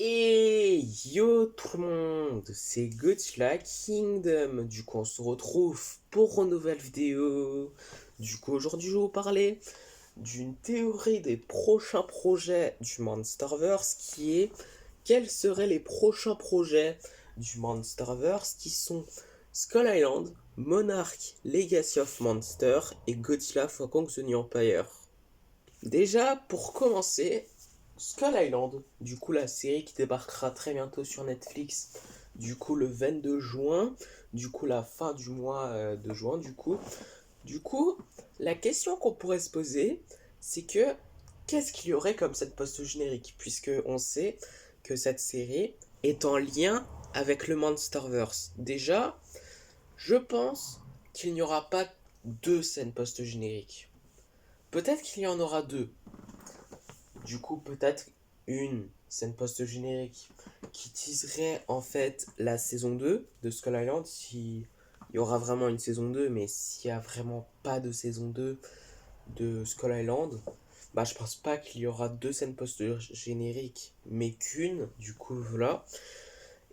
Et yo tout le monde, c'est Godzilla Kingdom. Du coup, on se retrouve pour une nouvelle vidéo. Du coup, aujourd'hui, je vais vous parler d'une théorie des prochains projets du Monsterverse qui est quels seraient les prochains projets du Monsterverse qui sont Skull Island, Monarch, Legacy of Monster et Godzilla for Kong the New Empire. Déjà, pour commencer, Skull Island, du coup la série qui débarquera très bientôt sur Netflix, du coup le 22 juin, du coup la fin du mois de juin, du coup, la question qu'on pourrait se poser, c'est que qu'est-ce qu'il y aurait comme cette post-générique, puisque on sait que cette série est en lien avec le Monsterverse. Déjà, je pense qu'il n'y aura pas deux scènes post-génériques. Peut-être qu'il y en aura deux. Du coup, peut-être une scène post-générique qui teaserait en fait la saison 2 de Skull Island, si il y aura vraiment une saison 2, mais s'il n'y a vraiment pas de saison 2 de Skull Island, bah je pense pas qu'il y aura deux scènes post-génériques, mais qu'une, du coup voilà.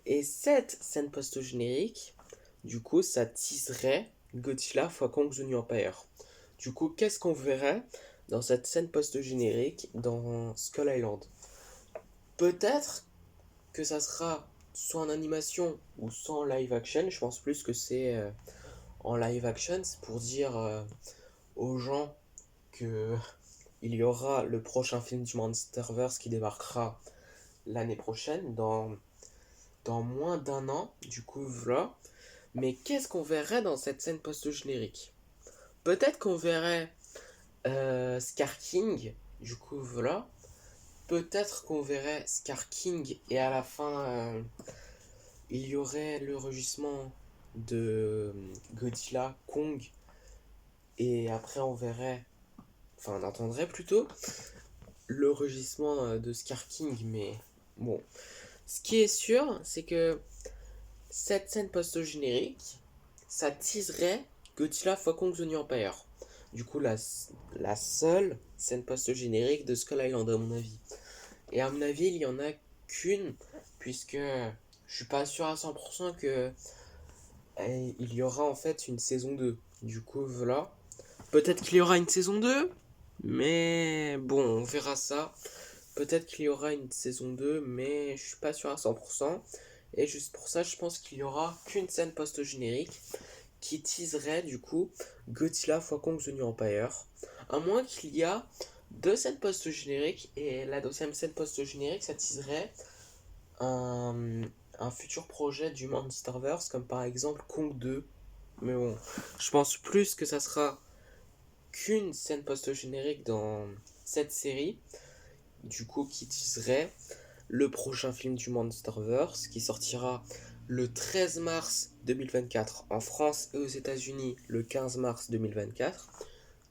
Et cette scène post-générique, du coup, ça teaserait Godzilla x Kong the New Empire. Du coup, qu'est-ce qu'on verrait dans cette scène post-générique dans Skull Island? Peut-être que ça sera soit en animation ou soit en live action. Je pense plus que c'est en live action. C'est pour dire aux gens que il y aura le prochain film du Monsterverse qui débarquera l'année prochaine, dans moins d'un an. Du coup, voilà. Mais qu'est-ce qu'on verrait dans cette scène post-générique? Peut-être qu'on verrait Scar King, du coup, voilà. Peut-être qu'on verrait Scar King et à la fin, il y aurait le rugissement de Godzilla, Kong, et après on verrait, enfin on entendrait plutôt, le rugissement de Scar King, mais bon. Ce qui est sûr, c'est que cette scène post-générique, ça teaserait Godzilla x Kong the New Empire. Du coup, la seule scène post-générique de Skull Island, à mon avis. Et à mon avis, il y en a qu'une, puisque je suis pas sûr à 100% que il y aura en fait une saison 2. Du coup, voilà. Peut-être qu'il y aura une saison 2, mais bon, on verra ça. Peut-être qu'il y aura une saison 2, mais je suis pas sûr à 100%. Et juste pour ça, je pense qu'il y aura qu'une scène post-générique qui teaserait du coup Godzilla x Kong the New Empire. À moins qu'il y a deux scènes post-génériques et la deuxième scène post-générique ça teaserait un, un futur projet du Monsterverse comme par exemple Kong 2. Mais bon, je pense plus que ça sera qu'une scène post-générique dans cette série, du coup qui teaserait le prochain film du Monsterverse qui sortira le 13 mars 2024 en France et aux États-Unis le 15 mars 2024.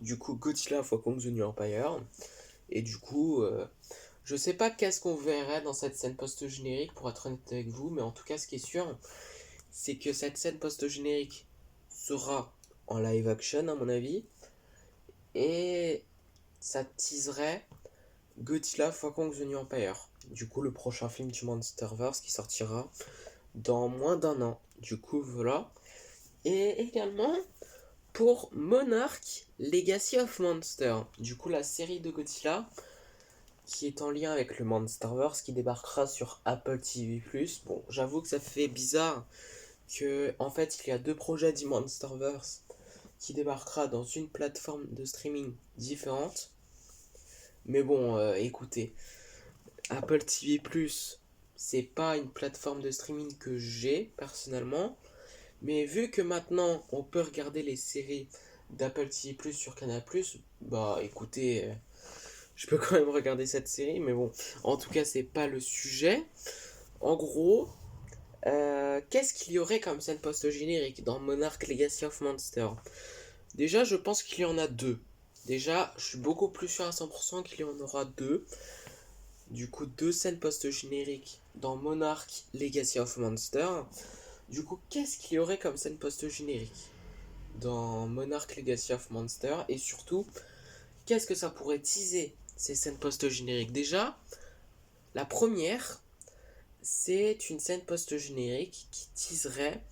Du coup, Godzilla x Kong the New Empire. Et du coup, je sais pas qu'est-ce qu'on verrait dans cette scène post-générique pour être honnête avec vous, mais en tout cas, ce qui est sûr, c'est que cette scène post-générique sera en live action, à mon avis, et ça teaserait Godzilla x Kong the New Empire. Du coup, le prochain film du Monsterverse qui sortira dans moins d'un an. Du coup, voilà. Et également pour Monarch Legacy of Monster. Du coup, la série de Godzilla qui est en lien avec le Monsterverse qui débarquera sur Apple TV+. Bon, j'avoue que ça fait bizarre que en fait, il y a deux projets du Monsterverse qui débarquera dans une plateforme de streaming différente. Mais bon, écoutez, Apple TV+, c'est pas une plateforme de streaming que j'ai personnellement. Mais vu que maintenant on peut regarder les séries d'Apple TV sur Canal+, bah écoutez, je peux quand même regarder cette série, mais bon, en tout cas c'est pas le sujet. En gros, qu'est-ce qu'il y aurait comme scène post-générique dans Monarch Legacy of Monster? Déjà, je pense qu'il y en a deux. Déjà, je suis beaucoup plus sûr à 100% qu'il y en aura deux. Du coup, deux scènes post-génériques dans Monarch Legacy of Monster. Du coup, qu'est-ce qu'il y aurait comme scène post-générique dans Monarch Legacy of Monster? Et surtout, qu'est-ce que ça pourrait teaser ces scènes post-génériques? Déjà, la première, c'est une scène post-générique qui teaserait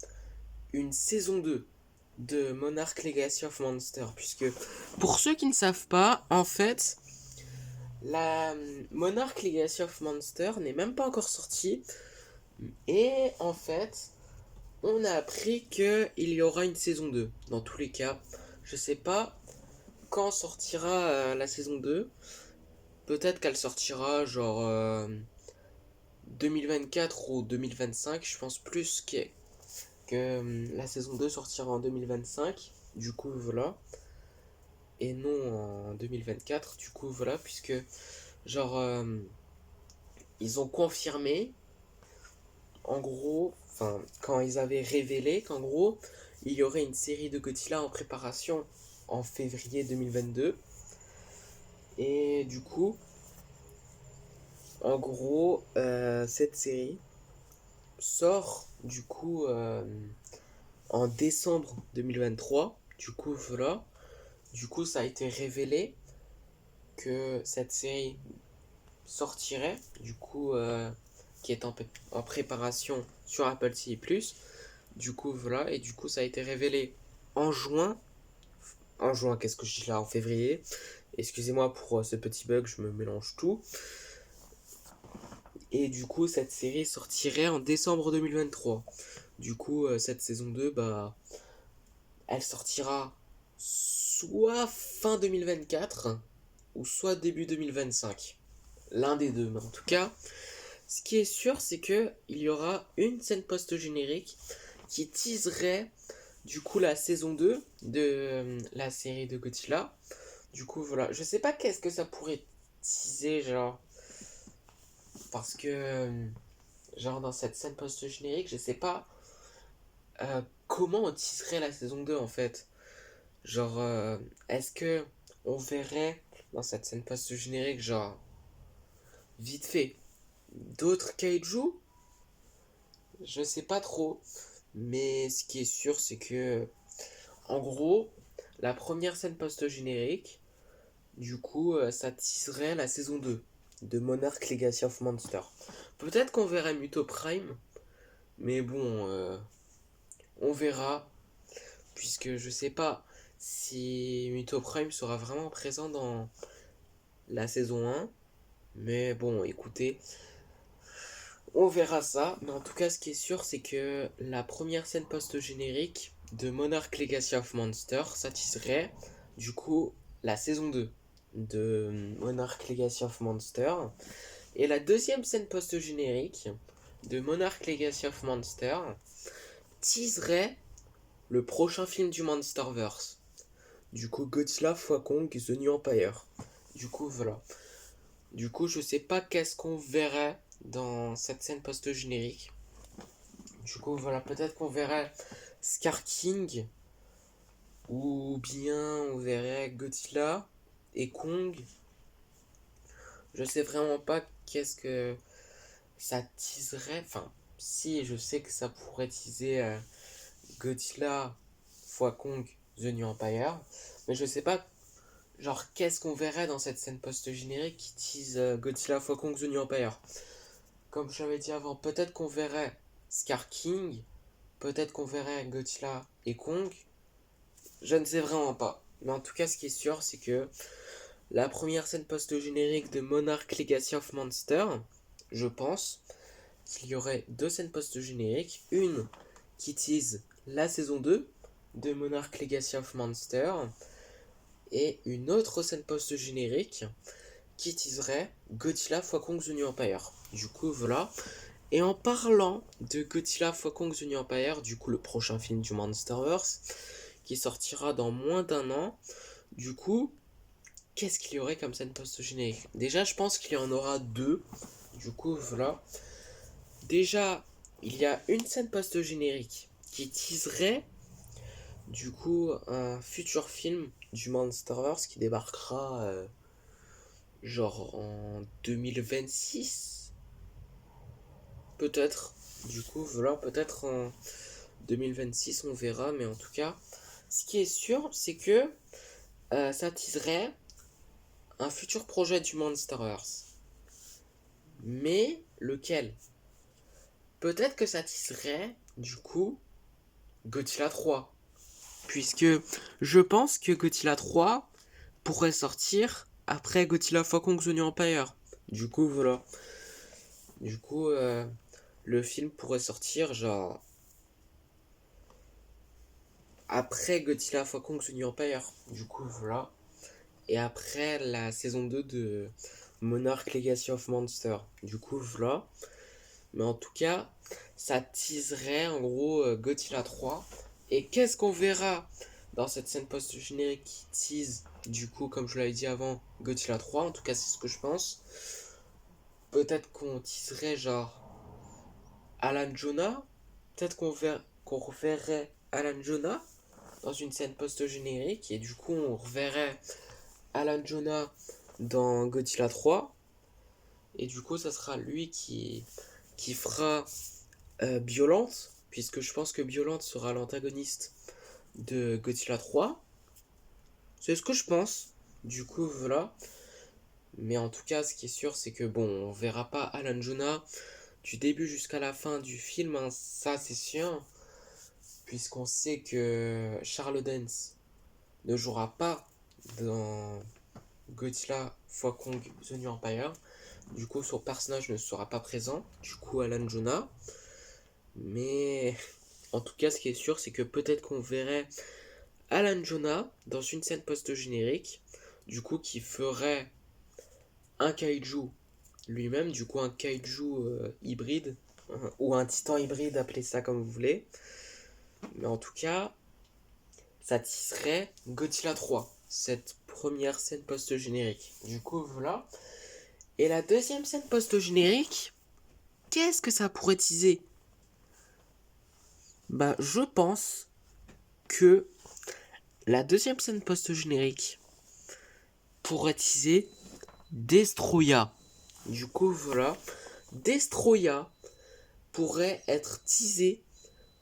une saison 2 de Monarch Legacy of Monsters. Puisque, pour ceux qui ne savent pas, en fait, la Monarch Legacy of Monsters n'est même pas encore sortie. Et en fait, on a appris qu'il y aura une saison 2. Dans tous les cas, je sais pas quand sortira la saison 2. Peut-être qu'elle sortira genre 2024 ou 2025. Je pense plus que la saison 2 sortira en 2025. Du coup, voilà. Et non en 2024. Du coup, voilà. Puisque, genre, ils ont confirmé, en gros, enfin, quand ils avaient révélé qu'en gros, il y aurait une série de Godzilla en préparation en février 2022. Et du coup, en gros, cette série sort du coup en décembre 2023. Du coup, voilà. Du coup, ça a été révélé que cette série sortirait, du coup, qui est en préparation sur Apple TV+. Du coup, voilà. Et du coup, ça a été révélé en juin. En juin, qu'est-ce que je dis là? En février. Excusez-moi pour ce petit bug, je me mélange tout. Et du coup, cette série sortirait en décembre 2023. Du coup, cette saison 2, bah, elle sortira soit fin 2024 ou soit début 2025. L'un des deux. Mais en tout cas, ce qui est sûr, c'est que il y aura une scène post-générique qui teaserait du coup la saison 2 de la série de Godzilla. Du coup, voilà. Je sais pas qu'est-ce que ça pourrait teaser, genre. Parce que, genre, dans cette scène post-générique, je sais pas comment on teaserait la saison 2 en fait. Genre, est-ce que on verrait dans cette scène post-générique, genre, vite fait, d'autres kaiju? Je sais pas trop. Mais ce qui est sûr, c'est que, en gros, la première scène post-générique, du coup, ça teaserait la saison 2 de Monarch Legacy of Monsters. Peut-être qu'on verrait Muto Prime, mais bon, on verra, puisque je sais pas si Muto Prime sera vraiment présent dans la saison 1. Mais bon, écoutez, on verra ça. Mais en tout cas, ce qui est sûr, c'est que la première scène post-générique de Monarch Legacy of Monsters satisferait du coup la saison 2 de Monarch Legacy of Monsters. Et la deuxième scène post-générique de Monarch Legacy of Monsters teaserait le prochain film du Monsterverse. Du coup, Godzilla x Kong The New Empire. Du coup, voilà. Du coup, je sais pas qu'est-ce qu'on verrait dans cette scène post-générique. Du coup, voilà, peut-être qu'on verrait Scar King, ou bien on verrait Godzilla et Kong. Je sais vraiment pas qu'est-ce que ça teaserait. Enfin, si, je sais que ça pourrait teaser Godzilla x Kong The New Empire. Mais je sais pas, genre, qu'est-ce qu'on verrait dans cette scène post-générique qui tease Godzilla x Kong The New Empire. Comme j'avais dit avant, peut-être qu'on verrait Scar King, peut-être qu'on verrait Godzilla et Kong. Je ne sais vraiment pas. Mais en tout cas, ce qui est sûr, c'est que la première scène post-générique de Monarch Legacy of Monsters, je pense qu'il y aurait deux scènes post-génériques. Une qui tease la saison 2 de Monarch Legacy of Monsters et une autre scène post-générique qui teaserait Godzilla x Kong The New Empire. Du coup, voilà. Et en parlant de Godzilla x Kong The New Empire, du coup le prochain film du Monsterverse, qui sortira dans moins d'un an, du coup, qu'est-ce qu'il y aurait comme scène post-générique? Déjà, je pense qu'il y en aura deux. Du coup, voilà. Déjà, il y a une scène post-générique qui teaserait, du coup, un futur film du Monsterverse qui débarquera, genre en 2026. Peut-être. Du coup, voilà, peut-être en 2026, on verra. Mais en tout cas, ce qui est sûr, c'est que ça teaserait un futur projet du Monsterverse. Mais lequel? peut-être que ça teaserait, du coup, Godzilla 3. Puisque je pense que Godzilla 3 pourrait sortir après Godzilla x Kong The New Empire. Du coup, voilà. Du coup, le film pourrait sortir, genre, après Godzilla x Kong The New Empire. Du coup, voilà. Et après la saison 2 de Monarch Legacy of Monsters. Du coup, voilà. Mais en tout cas, ça teaserait en gros Godzilla 3. Et qu'est-ce qu'on verra dans cette scène post-générique qui tease, du coup, comme je l'avais dit avant, Godzilla 3. En tout cas, c'est ce que je pense. Peut-être qu'on teaserait genre Alan Jonah. Peut-être qu'on reverrait Alan Jonah dans une scène post-générique. Et du coup, on reverrait Alan Jonah dans Godzilla 3. Et du coup, ça sera lui qui fera Violente, puisque je pense que Violente sera l'antagoniste de Godzilla 3. C'est ce que je pense. Du coup, voilà. Mais en tout cas, ce qui est sûr, c'est que bon, on verra pas Alan Jonah du début jusqu'à la fin du film, hein, ça c'est sûr. Puisqu'on sait que Charles Dance ne jouera pas dans Godzilla x Kong The New Empire. Du coup, son personnage ne sera pas présent. Du coup, Alan Jonah. Mais en tout cas, ce qui est sûr, c'est que peut-être qu'on verrait Alan Jonah dans une scène post-générique, du coup, qui ferait un kaiju lui-même, du coup, un kaiju hybride, ou un titan hybride, appelez ça comme vous voulez. Mais en tout cas, ça tisserait Godzilla 3, cette première scène post-générique. Du coup, voilà. Et la deuxième scène post-générique, qu'est-ce que ça pourrait teaser? Bah, je pense que la deuxième scène post-générique pourrait teaser Destroya. Du coup, voilà. Destroya pourrait être teasé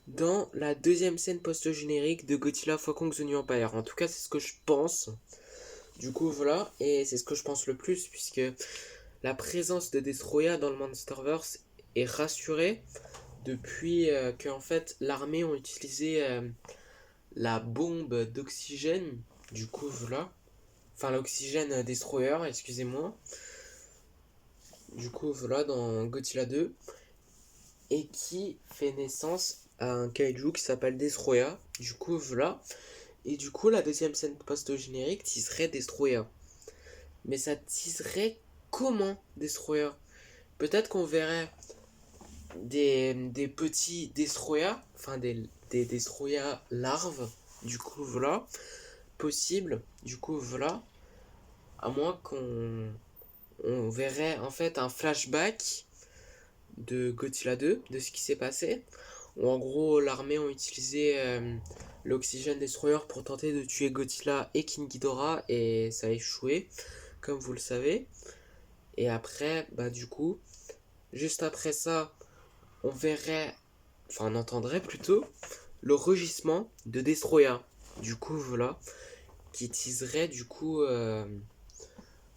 dans la deuxième scène post-générique de Godzilla x Kong The New Empire. En tout cas, c'est ce que je pense. Du coup, voilà. Et c'est ce que je pense le plus, puisque la présence de Destroya dans le Monsterverse est rassurée depuis que, en fait, l'armée ont utilisé la bombe d'oxygène. Du coup, voilà. Enfin, l'oxygène Destroyer, excusez-moi. Du coup, voilà, dans Godzilla 2. Et qui fait naissance à un kaiju qui s'appelle Destroya. Du coup, voilà. Et du coup, la deuxième scène post-générique teaserait Destroya. Mais ça teaserait comment Destroya? Peut-être qu'on verrait des petits Destroya, enfin des Destroya larves. Du coup, voilà. Possible. Du coup, voilà. À moins qu'on verrait en fait un flashback de Godzilla 2, de ce qui s'est passé, où en gros l'armée ont utilisé l'Oxygen Destroyer pour tenter de tuer Godzilla et King Ghidorah, et ça a échoué, comme vous le savez. Et après, bah du coup, juste après ça, on verrait, enfin on entendrait plutôt, le rugissement de Destroya. Du coup, voilà, qui teaserait du coup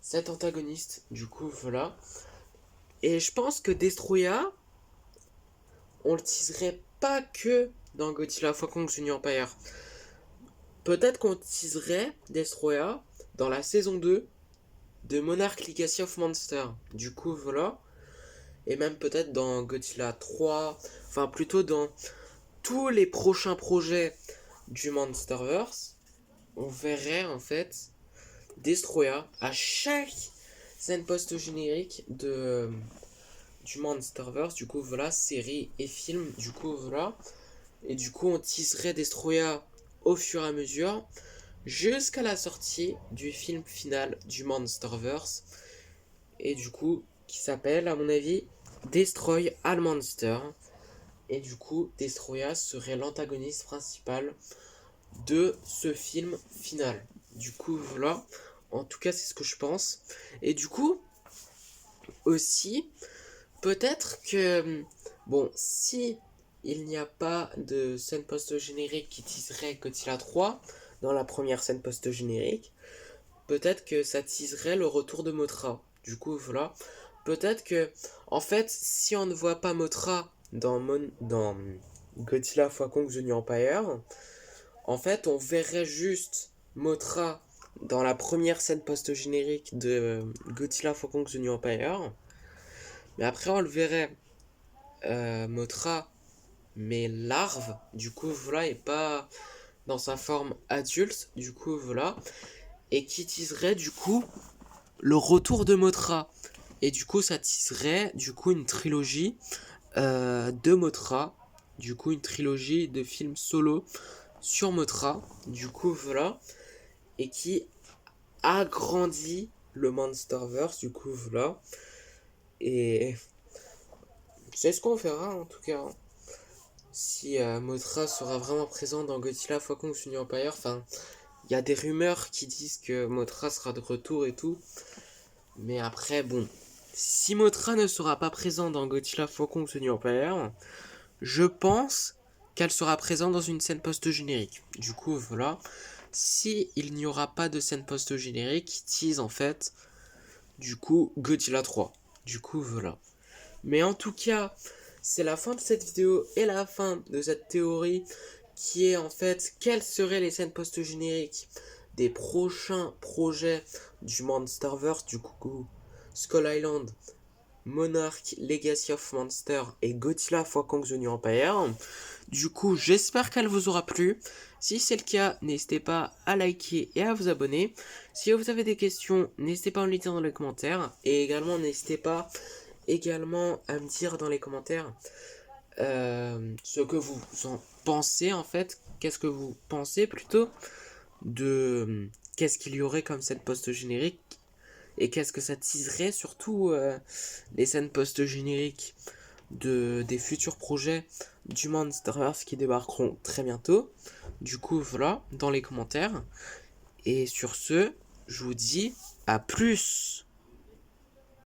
cet antagoniste. Du coup, voilà. Et je pense que Destroya, on le teaserait pas que dans Godzilla x Kong The New Empire. Peut-être qu'on teaserait Destroya dans la saison 2 de Monarch Legacy of Monsters. Du coup, voilà. Et même peut-être dans Godzilla 3. Enfin, plutôt dans tous les prochains projets du Monsterverse. On verrait en fait Destroya à chaque scène post-générique du Monsterverse. Du coup, voilà, série et film. Du coup, voilà. Et du coup, on teaserait Destroya au fur et à mesure jusqu'à la sortie du film final du Monsterverse. Et du coup, qui s'appelle, à mon avis, Destroy All Monster. Et du coup, Destroya serait l'antagoniste principal de ce film final. Du coup, voilà. En tout cas, c'est ce que je pense. Et du coup, aussi, peut-être que, bon, si il n'y a pas de scène post-générique qui teaserait Godzilla 3 dans la première scène post-générique, peut-être que ça teaserait le retour de Mothra. Du coup, voilà. Peut-être que, en fait, si on ne voit pas Mothra dans Godzilla x Kong The New Empire, en fait, on verrait juste Mothra dans la première scène post-générique de Godzilla x Kong The New Empire. Mais après, on le verrait Mothra, mais larve, du coup, voilà, et pas dans sa forme adulte, du coup, voilà. Et qui teaserait, du coup, le retour de Mothra. Et du coup, ça teaserait, du coup, une trilogie de Mothra. Du coup, une trilogie de films solo sur Mothra. Du coup, voilà. Et qui agrandit le Monsterverse, du coup, voilà. Et c'est ce qu'on verra, en tout cas. Si Mothra sera vraiment présent dans Godzilla x Kong The New Empire. Enfin, il y a des rumeurs qui disent que Mothra sera de retour et tout. Mais après, bon. Si Mothra ne sera pas présent dans Godzilla x Kong The New Empire, je pense qu'elle sera présente dans une scène post-générique. Du coup, voilà. Si il n'y aura pas de scène post-générique, tease en fait, du coup, Godzilla 3. Du coup, voilà. Mais en tout cas, c'est la fin de cette vidéo et la fin de cette théorie qui est en fait quelles seraient les scènes post-génériques des prochains projets du Monsterverse, du coup Skull Island, Monarch, Legacy of Monster et Godzilla x Kong The New Empire. Du coup, j'espère qu'elle vous aura plu. Si c'est le cas, n'hésitez pas à liker et à vous abonner. Si vous avez des questions, n'hésitez pas à me les dire dans les commentaires. Et également, n'hésitez pas à me dire dans les commentaires ce que vous en pensez en fait. Qu'est-ce que vous pensez plutôt de qu'est-ce qu'il y aurait comme scène post-générique et qu'est-ce que ça teaserait surtout les scènes post-génériques des futurs projets du Monsterverse qui débarqueront très bientôt. Du coup, voilà, dans les commentaires. Et sur ce, je vous dis à plus.